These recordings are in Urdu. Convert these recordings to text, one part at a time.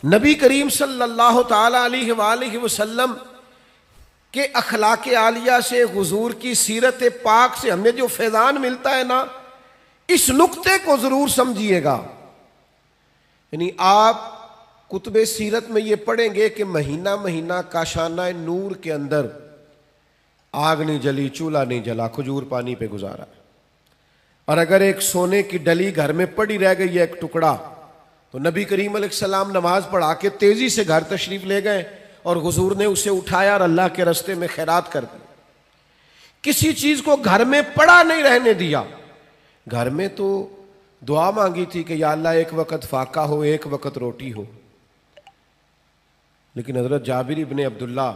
نبی کریم صلی اللہ تعالی علیہ وآلہ وسلم کے اخلاق عالیہ سے، حضور کی سیرت پاک سے ہمیں جو فیضان ملتا ہے نا، اس نقطے کو ضرور سمجھیے گا۔ یعنی آپ کتب سیرت میں یہ پڑھیں گے کہ مہینہ مہینہ کاشانہ نور کے اندر آگ نہیں جلی، چولہا نہیں جلا، کھجور پانی پہ گزارا، اور اگر ایک سونے کی ڈلی گھر میں پڑی رہ گئی ہے ایک ٹکڑا، تو نبی کریم علیہ السلام نماز پڑھا کے تیزی سے گھر تشریف لے گئے اور حضور نے اسے اٹھایا اور اللہ کے راستے میں خیرات کر دی۔ کسی چیز کو گھر میں پڑا نہیں رہنے دیا۔ گھر میں تو دعا مانگی تھی کہ یا اللہ ایک وقت فاقہ ہو، ایک وقت روٹی ہو، لیکن حضرت جابر ابن عبداللہ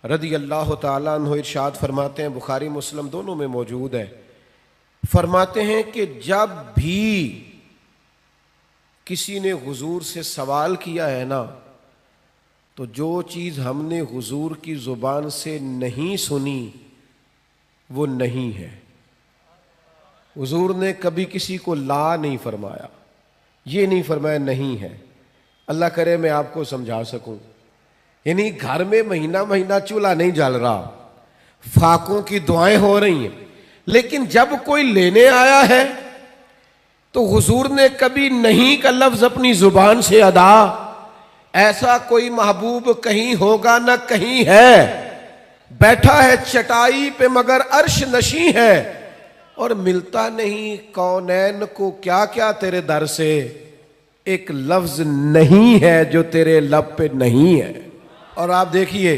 رضی اللہ تعالیٰ عنہ ارشاد فرماتے ہیں، بخاری مسلم دونوں میں موجود ہے، فرماتے ہیں کہ جب بھی کسی نے حضور سے سوال کیا ہے نا، تو جو چیز ہم نے حضور کی زبان سے نہیں سنی وہ نہیں ہے۔ حضور نے کبھی کسی کو لا نہیں فرمایا، یہ نہیں فرمایا نہیں ہے۔ اللہ کرے میں آپ کو سمجھا سکوں، یعنی گھر میں مہینہ مہینہ چولہا نہیں جل رہا، فاقوں کی دعائیں ہو رہی ہیں، لیکن جب کوئی لینے آیا ہے تو حضور نے کبھی نہیں کا لفظ اپنی زبان سے ادا۔ ایسا کوئی محبوب کہیں ہوگا نہ کہیں ہے، بیٹھا ہے چٹائی پہ مگر عرش نشیں ہے، اور ملتا نہیں کونین کو کیا کیا تیرے در سے، ایک لفظ نہیں ہے جو تیرے لب پہ نہیں ہے۔ اور آپ دیکھیے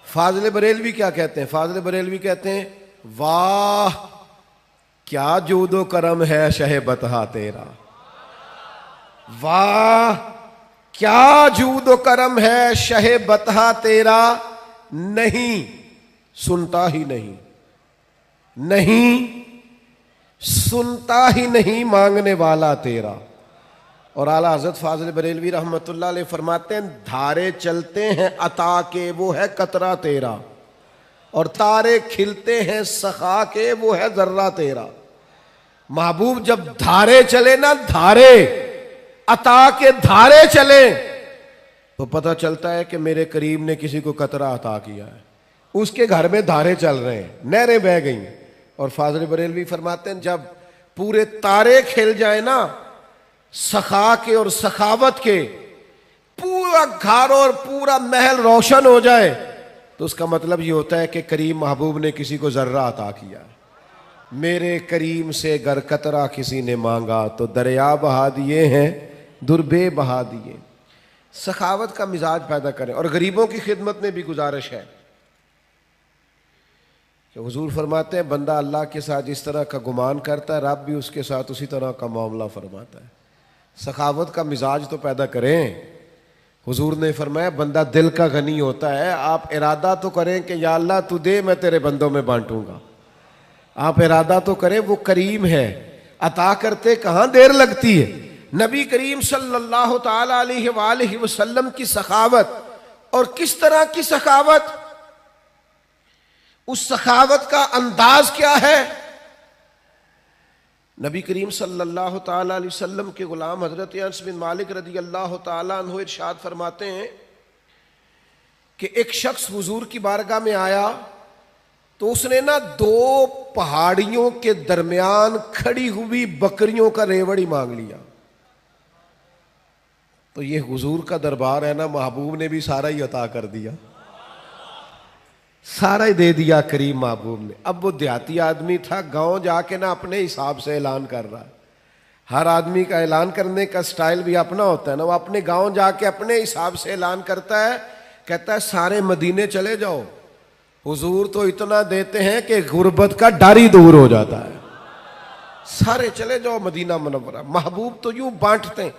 فاضل بریلوی کیا کہتے ہیں، فاضل بریلوی کہتے ہیں واہ کیا جود و کرم ہے شہ بطحہ تیرا، واہ کیا جود و کرم ہے شہ بطحہ تیرا، نہیں سنتا ہی نہیں، نہیں سنتا ہی نہیں مانگنے والا تیرا۔ اور اعلیٰ حضرت فاضل بریلوی رحمۃ اللہ علیہ فرماتے ہیں دھارے چلتے ہیں عطا کے وہ ہے قطرہ تیرا، اور تارے کھلتے ہیں سخا کے وہ ہے ذرہ تیرا۔ محبوب جب دھارے چلے نا، دھارے عطا کے دھارے چلے، تو پتہ چلتا ہے کہ میرے کریم نے کسی کو قطرہ عطا کیا ہے، اس کے گھر میں دھارے چل رہے ہیں، نہریں بہہ گئی ہیں۔ اور فاضل بریلوی فرماتے ہیں جب پورے تارے کھل جائیں نا سخا کے اور سخاوت کے، پورا گھر اور پورا محل روشن ہو جائے، تو اس کا مطلب یہ ہوتا ہے کہ کریم محبوب نے کسی کو ذرہ عطا کیا ہے۔ میرے کریم سے گر قطرہ کسی نے مانگا تو دریا بہا دیے ہیں، دربے بہا دیے۔ سخاوت کا مزاج پیدا کریں، اور غریبوں کی خدمت میں بھی گزارش ہے کہ حضور فرماتے ہیں بندہ اللہ کے ساتھ جس طرح کا گمان کرتا ہے رب بھی اس کے ساتھ اسی طرح کا معاملہ فرماتا ہے۔ سخاوت کا مزاج تو پیدا کریں۔ حضور نے فرمایا بندہ دل کا غنی ہوتا ہے، آپ ارادہ تو کریں کہ یا اللہ تو دے میں تیرے بندوں میں بانٹوں گا، آپ ارادہ تو کریں، وہ کریم ہے، عطا کرتے کہاں دیر لگتی ہے۔ نبی کریم صلی اللہ تعالی علیہ وآلہ وسلم کی سخاوت، اور کس طرح کی سخاوت، اس سخاوت کا انداز کیا ہے۔ نبی کریم صلی اللہ تعالی علیہ وسلم کے غلام حضرت انس بن مالک رضی اللہ تعالی عنہ ارشاد فرماتے ہیں کہ ایک شخص حضور کی بارگاہ میں آیا تو اس نے نا 2 پہاڑیوں کے درمیان کھڑی ہوئی بکریوں کا ریوڑی مانگ لیا۔ تو یہ حضور کا دربار ہے نا، محبوب نے بھی سارا ہی عطا کر دیا، سارا ہی دے دیا کریم محبوب نے۔ اب وہ دیہاتی آدمی تھا، گاؤں جا کے نا اپنے حساب سے اعلان کر رہا ہے۔ ہر آدمی کا اعلان کرنے کا سٹائل بھی اپنا ہوتا ہے نا، وہ اپنے گاؤں جا کے اپنے حساب سے اعلان کرتا ہے، کہتا ہے سارے مدینے چلے جاؤ، حضور تو اتنا دیتے ہیں کہ غربت کا ڈر ہی دور ہو جاتا ہے، سارے چلے جاؤ مدینہ منورہ۔ محبوب تو یوں بانٹتے ہیں،